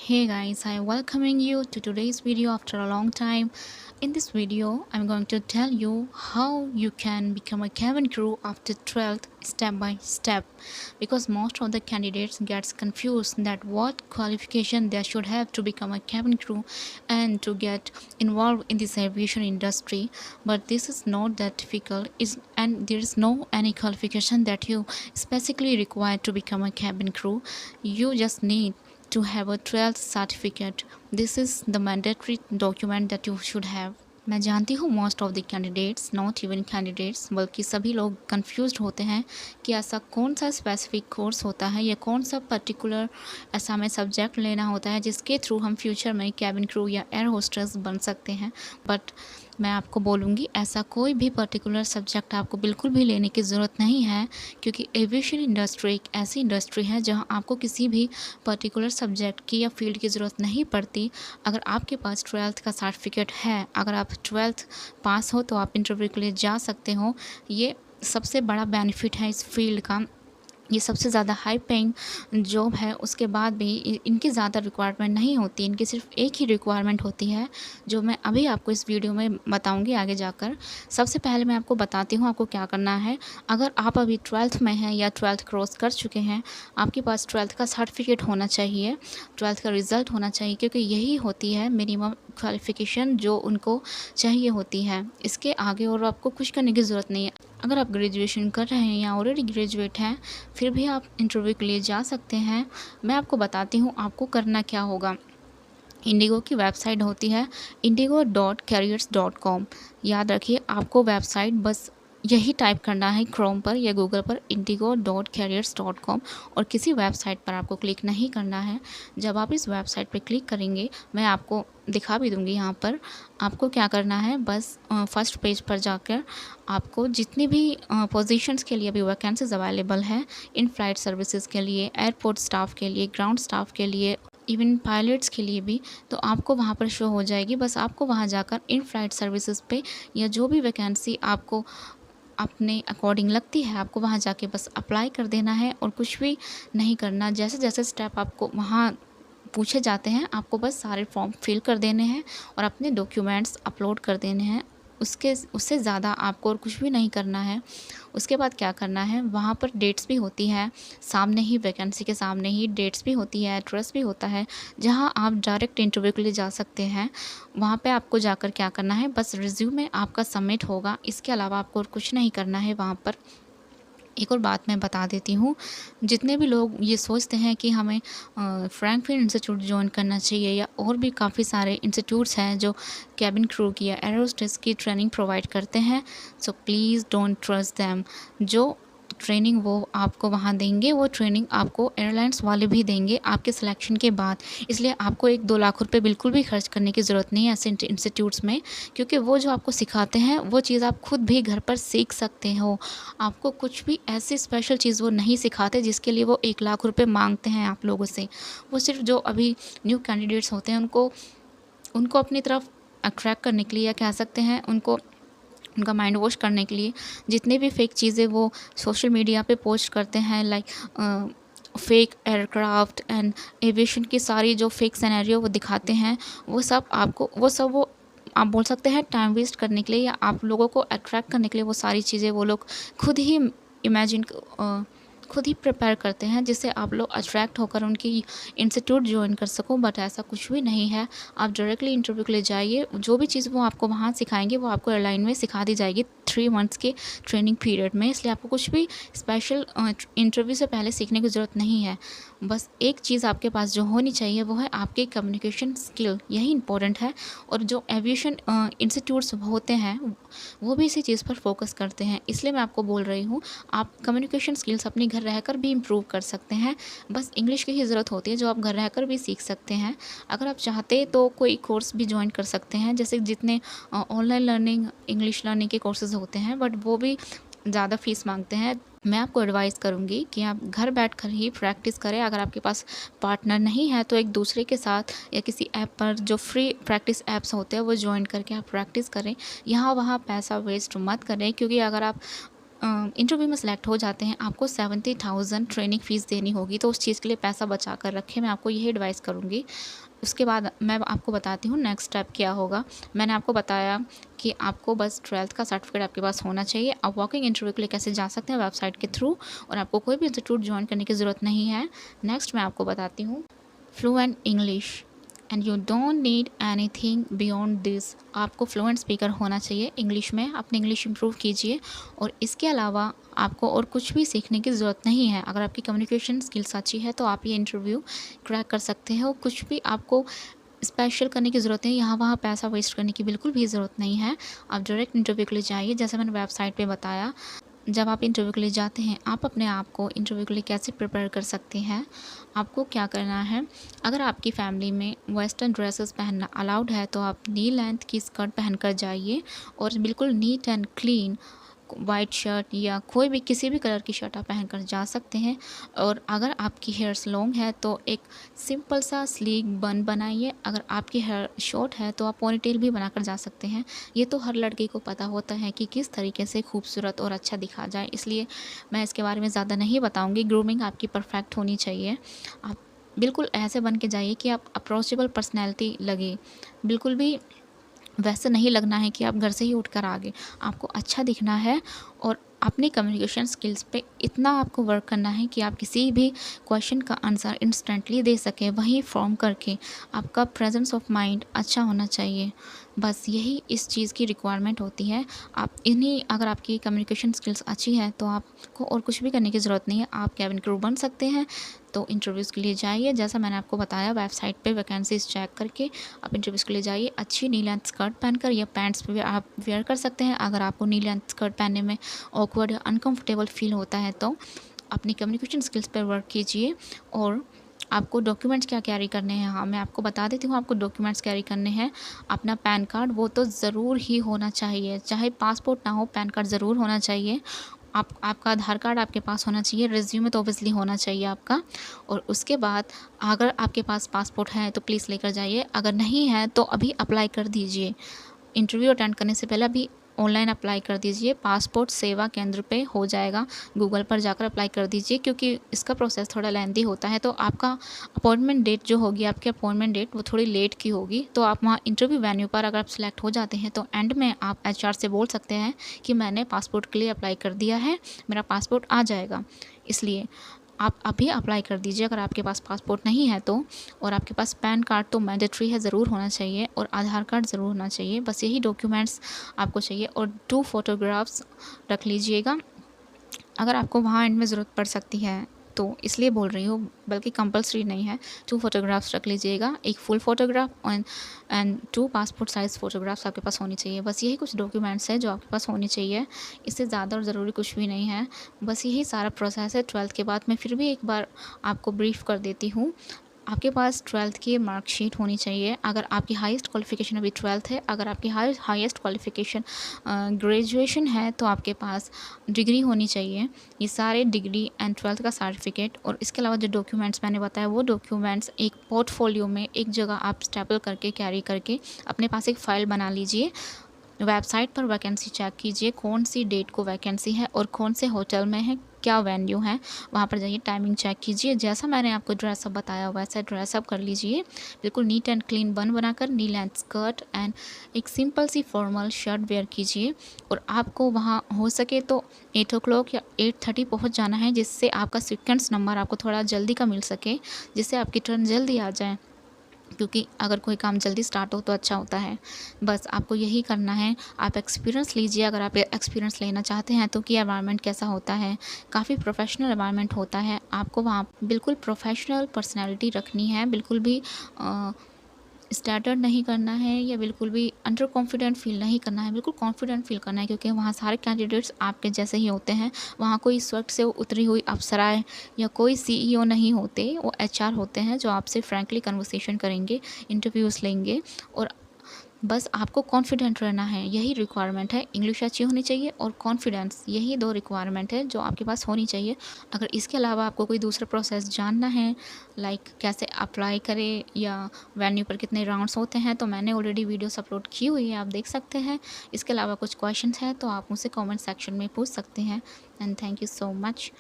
Hey guys, I welcoming you to today's video after a long time. In this video, I'm going to tell you how you can become a cabin crew after 12th step by step, because most of the candidates gets confused that what qualification they should have to become a cabin crew and to get involved in this aviation industry. But this is not that difficult and there is no any qualification that you specifically required to become a cabin crew. You just need to have a 12th certificate. This is the mandatory document that you should have. मैं जानती हूँ most of the candidates, not even candidates, बल्कि सभी लोग confused होते हैं कि ऐसा कौन सा स्पेसिफिक कोर्स होता है या कौन सा पर्टिकुलर ऐसा हमें सब्जेक्ट लेना होता है जिसके थ्रू हम फ्यूचर में कैबिन क्रू या एयर होस्टेस बन सकते हैं। बट मैं आपको बोलूँगी ऐसा कोई भी पर्टिकुलर सब्जेक्ट आपको बिल्कुल भी लेने की ज़रूरत नहीं है, क्योंकि एविएशन इंडस्ट्री एक ऐसी इंडस्ट्री है जहां आपको किसी भी पर्टिकुलर सब्जेक्ट की या फील्ड की ज़रूरत नहीं पड़ती। अगर आपके पास 12th का सर्टिफिकेट है, अगर आप 12th पास हो तो आप इंटरव्यू के लिए जा सकते हो। ये सबसे बड़ा बेनिफिट है इस फील्ड का। ये सबसे ज़्यादा हाई पेइंग जॉब है, उसके बाद भी इनकी ज़्यादा रिक्वायरमेंट नहीं होती। इनकी सिर्फ एक ही रिक्वायरमेंट होती है जो मैं अभी आपको इस वीडियो में बताऊंगी आगे जाकर। सबसे पहले मैं आपको बताती हूँ आपको क्या करना है। अगर आप अभी 12th में हैं या 12th क्रॉस कर चुके हैं, आपके पास 12th का सर्टिफिकेट होना चाहिए, 12th का रिज़ल्ट होना चाहिए, क्योंकि यही होती है मिनिमम क्वालिफ़िकेशन जो उनको चाहिए होती है। इसके आगे और आपको कुछ करने की ज़रूरत नहीं है। अगर आप ग्रेजुएशन कर रहे हैं या ऑलरेडी ग्रेजुएट हैं, फिर भी आप इंटरव्यू के लिए जा सकते हैं। मैं आपको बताती हूँ आपको करना क्या होगा। इंडिगो की वेबसाइट होती है indigo.careers.com। याद रखिए, आपको वेबसाइट बस यही टाइप करना है क्रोम पर या गूगल पर indigo.careers.com, और किसी वेबसाइट पर आपको क्लिक नहीं करना है। जब आप इस वेबसाइट पर क्लिक करेंगे, मैं आपको दिखा भी दूंगी यहाँ पर आपको क्या करना है। बस फर्स्ट पेज पर जाकर आपको जितनी भी पोजीशंस के लिए अभी वैकेंसीज अवेलेबल है, इन फ्लाइट सर्विसेज के लिए, एयरपोर्ट स्टाफ के लिए, ग्राउंड स्टाफ के लिए, इवन पायलट्स के लिए भी, तो आपको वहाँ पर शो हो जाएगी। बस आपको वहाँ जाकर इन फ्लाइट सर्विसेज पे या जो भी वैकेंसी आपको अपने अकॉर्डिंग लगती है, आपको वहाँ जाके बस अप्लाई कर देना है और कुछ भी नहीं करना। जैसे जैसे स्टेप आपको वहाँ पूछे जाते हैं, आपको बस सारे फॉर्म फिल कर देने हैं और अपने डॉक्यूमेंट्स अपलोड कर देने हैं। उससे ज़्यादा आपको और कुछ भी नहीं करना है। उसके बाद क्या करना है, वहाँ पर डेट्स भी होती है, सामने ही वैकेंसी के सामने ही डेट्स भी होती है, एड्रेस भी होता है जहाँ आप डायरेक्ट इंटरव्यू के लिए जा सकते हैं। वहाँ पे आपको जाकर क्या करना है, बस रिज्यूमे आपका सबमिट होगा। इसके अलावा आपको और कुछ नहीं करना है वहाँ पर। एक और बात मैं बता देती हूँ, जितने भी लोग ये सोचते हैं कि हमें फ्रैंकफिन इंस्टीट्यूट ज्वाइन करना चाहिए या और भी काफ़ी सारे इंस्टीट्यूट्स हैं जो कैबिन क्रू की या एयर होस्टेस की ट्रेनिंग प्रोवाइड करते हैं, so please don't trust them. जो ट्रेनिंग वो आपको वहाँ देंगे, वो ट्रेनिंग आपको एयरलाइंस वाले भी देंगे आपके सिलेक्शन के बाद। इसलिए आपको 1-2 लाख रुपए बिल्कुल भी खर्च करने की ज़रूरत नहीं है ऐसे इंस्टीट्यूट्स में, क्योंकि वो जो आपको सिखाते हैं वो चीज़ आप खुद भी घर पर सीख सकते हो। आपको कुछ भी ऐसी स्पेशल चीज़ वो नहीं सिखाते जिसके लिए वो 1 लाख रुपए मांगते हैं आप लोगों से। वो सिर्फ जो अभी न्यू कैंडिडेट्स होते हैं उनको उनको अपनी तरफ अट्रैक्ट करने के लिए, या कह सकते हैं उनको उनका माइंड वॉश करने के लिए, जितने भी फेक चीज़ें वो सोशल मीडिया पे पोस्ट करते हैं, like fake aircraft and aviation की सारी जो फेक सिनेरियो वो दिखाते हैं, वो आप बोल सकते हैं टाइम वेस्ट करने के लिए या आप लोगों को अट्रैक्ट करने के लिए वो सारी चीज़ें वो लोग खुद ही इमेजिन खुद ही प्रिपेयर करते हैं, जिससे आप लोग अट्रैक्ट होकर उनकी इंस्टीट्यूट ज्वाइन कर सको। बट ऐसा कुछ भी नहीं है। आप डायरेक्टली इंटरव्यू के लिए जाइए, जो भी चीज़ वो आपको वहाँ सिखाएंगे वो आपको एयरलाइन में सिखा दी जाएगी 3 मंथ्स के ट्रेनिंग पीरियड में। इसलिए आपको कुछ भी स्पेशल इंटरव्यू से पहले सीखने की ज़रूरत नहीं है। बस एक चीज़ आपके पास जो होनी चाहिए वो है आपकी कम्युनिकेशन स्किल, यही इंपॉर्टेंट है। और जो एविएशन इंस्टीट्यूट्स होते हैं वो भी इसी चीज़ पर फोकस करते हैं। इसलिए मैं आपको बोल रही हूँ, आप कम्युनिकेशन स्किल्स अपने घर रहकर भी इम्प्रूव कर सकते हैं। बस इंग्लिश की ही ज़रूरत होती है जो आप घर रहकर भी सीख सकते हैं। अगर आप चाहते तो कोई कोर्स भी ज्वाइन कर सकते हैं, जैसे जितने ऑनलाइन लर्निंग इंग्लिश लर्निंग के कोर्सेज़ होते हैं, बट वो भी ज़्यादा फ़ीस मांगते हैं। मैं आपको एडवाइस करूँगी कि आप घर बैठकर ही प्रैक्टिस करें। अगर आपके पास पार्टनर नहीं है तो एक दूसरे के साथ या किसी ऐप पर जो फ्री प्रैक्टिस ऐप्स होते हैं वो ज्वाइन करके आप प्रैक्टिस करें। यहाँ वहाँ पैसा वेस्ट मत करें, क्योंकि अगर आप इंटरव्यू में सेलेक्ट हो जाते हैं, आपको 70,000 ट्रेनिंग फ़ीस देनी होगी, तो उस चीज़ के लिए पैसा बचा कर रखें, मैं आपको यही एडवाइस करूँगी। उसके बाद मैं आपको बताती हूँ नेक्स्ट स्टेप क्या होगा। मैंने आपको बताया कि आपको बस 12th का सर्टिफिकेट आपके पास होना चाहिए। आप वॉकिंग इंटरव्यू के लिए कैसे जा सकते हैं वेबसाइट के थ्रू, और आपको कोई भी इंस्टीट्यूट ज्वाइन करने की ज़रूरत नहीं है। नेक्स्ट मैं आपको बताती हूँ fluent English, and you don't need anything beyond this. आपको फ्लुएंट स्पीकर होना चाहिए इंग्लिश में, अपनी इंग्लिश इंप्रूव कीजिए, और इसके अलावा आपको और कुछ भी सीखने की ज़रूरत नहीं है। अगर आपकी कम्युनिकेशन स्किल्स अच्छी है तो आप ये इंटरव्यू क्रैक कर सकते हो। कुछ भी आपको स्पेशल करने की ज़रूरत है, यहाँ वहाँ पैसा वेस्ट करने की बिल्कुल भी ज़रूरत नहीं है। आप डायरेक्ट इंटरव्यू के लिए जाइए। जैसे मैंने वेबसाइट पे बताया, जब आप इंटरव्यू के लिए जाते हैं, आप अपने आप को इंटरव्यू के लिए कैसे प्रिपेयर कर सकते हैं। आपको क्या करना है, अगर आपकी फैमिली में वेस्टर्न ड्रेसेस पहनना अलाउड है तो आप नी लेंथ की स्कर्ट पहन कर जाइए, और बिल्कुल NEET and clean white shirt या कोई भी किसी भी कलर की शर्ट आप पहन कर जा सकते हैं। और अगर आपकी हेयर्स लॉन्ग है तो एक सिंपल सा स्लीक बन बनाइए। अगर आपकी हेयर शॉर्ट है तो आप पोनीटेल भी बनाकर जा सकते हैं। ये तो हर लड़की को पता होता है कि किस तरीके से खूबसूरत और अच्छा दिखा जाए, इसलिए मैं इसके बारे में ज़्यादा नहीं बताऊँगी। ग्रूमिंग आपकी परफेक्ट होनी चाहिए। आप बिल्कुल ऐसे बन के जाइए कि आप अप्रोचेबल पर्सनैलिटी लगे। बिल्कुल भी वैसे नहीं लगना है कि आप घर से ही उठकर आ गए। आपको अच्छा दिखना है, और अपनी कम्युनिकेशन स्किल्स पे इतना आपको वर्क करना है कि आप किसी भी क्वेश्चन का आंसर इंस्टेंटली दे सकें, वही फॉर्म करके। आपका प्रेजेंस ऑफ माइंड अच्छा होना चाहिए। बस यही इस चीज़ की रिक्वायरमेंट होती है। आप इन्हीं अगर आपकी कम्युनिकेशन स्किल्स अच्छी है तो आपको और कुछ भी करने की ज़रूरत नहीं है। आप कैबिन क्रू बन सकते हैं। तो इंटरव्यूज़ के लिए जाइए, जैसा मैंने आपको बताया, वेबसाइट पे वैकेंसीज चेक करके आप इंटरव्यूज़ के लिए जाइए। अच्छी नी लेंथ स्कर्ट पहनकर या पैंट्स भी आप वेयर कर सकते हैं। अगर आपको नी लेंथ स्कर्ट पहनने में ऑकवर्ड या अनकंफर्टेबल फील होता है तो अपनी कम्युनिकेशन स्किल्स पर वर्क कीजिए। और आपको डॉक्यूमेंट्स क्या कैरी करने हैं, हाँ मैं आपको बता देती हूँ। आपको डॉक्यूमेंट्स कैरी करने हैं, अपना पैन कार्ड वो तो ज़रूर ही होना चाहिए। चाहे पासपोर्ट ना हो, पैन कार्ड ज़रूर होना चाहिए। आपका आधार कार्ड आपके पास होना चाहिए। रिज्यूमे तो ऑब्वियसली होना चाहिए आपका। और उसके बाद अगर आपके पास पासपोर्ट है तो प्लीज़ लेकर जाइए। अगर नहीं है तो अभी अप्लाई कर दीजिए। इंटरव्यू अटेंड करने से पहले अभी ऑनलाइन अप्लाई कर दीजिए। पासपोर्ट सेवा केंद्र पे हो जाएगा, गूगल पर जाकर अप्लाई कर दीजिए, क्योंकि इसका प्रोसेस थोड़ा लेंदी होता है। तो आपका अपॉइंटमेंट डेट जो होगी, आपकी अपॉइंटमेंट डेट वो थोड़ी लेट की होगी। तो आप वहाँ इंटरव्यू वेन्यू पर अगर आप सिलेक्ट हो जाते हैं तो एंड में आप एचआर से बोल सकते हैं कि मैंने पासपोर्ट के लिए अप्लाई कर दिया है, मेरा पासपोर्ट आ जाएगा। इसलिए आप अभी अप्लाई कर दीजिए अगर आपके पास पासपोर्ट नहीं है तो। और आपके पास पैन कार्ड तो मैंडेटरी है, ज़रूर होना चाहिए, और आधार कार्ड ज़रूर होना चाहिए। बस यही डॉक्यूमेंट्स आपको चाहिए। और 2 फोटोग्राफ्स रख लीजिएगा, अगर आपको वहाँ एंड में ज़रूरत पड़ सकती है तो इसलिए बोल रही हूँ, बल्कि कंपलसरी नहीं है। 2 फोटोग्राफ्स रख लीजिएगा, एक full photograph and 2 passport size photographs आपके पास होनी चाहिए। बस यही कुछ डॉक्यूमेंट्स है जो आपके पास होनी चाहिए। इससे ज़्यादा और ज़रूरी कुछ भी नहीं है। बस यही सारा प्रोसेस है। 12th के बाद मैं फिर भी एक बार आपको ब्रीफ़ कर देती हूँ। आपके पास 12th की मार्कशीट होनी चाहिए। अगर आपकी हाईएस्ट क्वालिफ़िकेशन अभी 12th है, अगर आपकी हाईएस्ट क्वालिफ़िकेशन ग्रेजुएशन है तो आपके पास डिग्री होनी चाहिए। ये सारे डिग्री एंड 12th का सर्टिफिकेट, और इसके अलावा जो डॉक्यूमेंट्स मैंने बताया वो डॉक्यूमेंट्स एक पोर्टफोलियो में एक जगह आप स्टेपल करके कैरी करके अपने पास एक फ़ाइल बना लीजिए। वेबसाइट पर वैकेंसी चेक कीजिए, कौन सी डेट को वैकेंसी है और कौन से होटल में है, क्या वेन्यू है, वहाँ पर जाइए टाइमिंग चेक कीजिए। जैसा मैंने आपको ड्रेसअप बताया वैसा ड्रेसअप कर लीजिए। बिल्कुल नीट एंड क्लीन बनाकर नी लेंथ स्कर्ट एंड एक सिंपल सी फॉर्मल शर्ट वेयर कीजिए। और आपको वहाँ हो सके तो 8 o'clock या 8:30 पहुँच जाना है, जिससे आपका सीक्वेंस नंबर आपको थोड़ा जल्दी का मिल सके, जिससे आपकी टर्न जल्दी आ जाए, क्योंकि अगर कोई काम जल्दी स्टार्ट हो तो अच्छा होता है। बस आपको यही करना है। आप एक्सपीरियंस लीजिए, अगर आप एक्सपीरियंस लेना चाहते हैं तो कि एनवायरनमेंट कैसा होता है। काफ़ी प्रोफेशनल एनवायरनमेंट होता है। आपको वहाँ बिल्कुल प्रोफेशनल पर्सनैलिटी रखनी है, बिल्कुल भी स्टैटर्ड नहीं करना है या बिल्कुल भी अंडर कॉन्फिडेंट फील नहीं करना है, बिल्कुल कॉन्फिडेंट फील करना है, क्योंकि वहाँ सारे कैंडिडेट्स आपके जैसे ही होते हैं। वहाँ कोई स्वर्ग से उतरी हुई अप्सराएं या कोई सीईओ नहीं होते, वो एचआर होते हैं जो आपसे फ्रैंकली कन्वर्सेशन करेंगे, इंटरव्यूज़ लेंगे। और बस आपको कॉन्फिडेंट रहना है, यही रिक्वायरमेंट है। इंग्लिश अच्छी होनी चाहिए और कॉन्फिडेंस, यही 2 रिक्वायरमेंट है जो आपके पास होनी चाहिए। अगर इसके अलावा आपको कोई दूसरा प्रोसेस जानना है, लाइक कैसे अप्लाई करें या वेन्यू पर कितने राउंड्स होते हैं, तो मैंने ऑलरेडी वीडियोस अपलोड की हुई है, आप देख सकते हैं। इसके अलावा कुछ क्वेश्चंस हैं तो आप मुझसे कमेंट सेक्शन में पूछ सकते हैं। And thank you so much.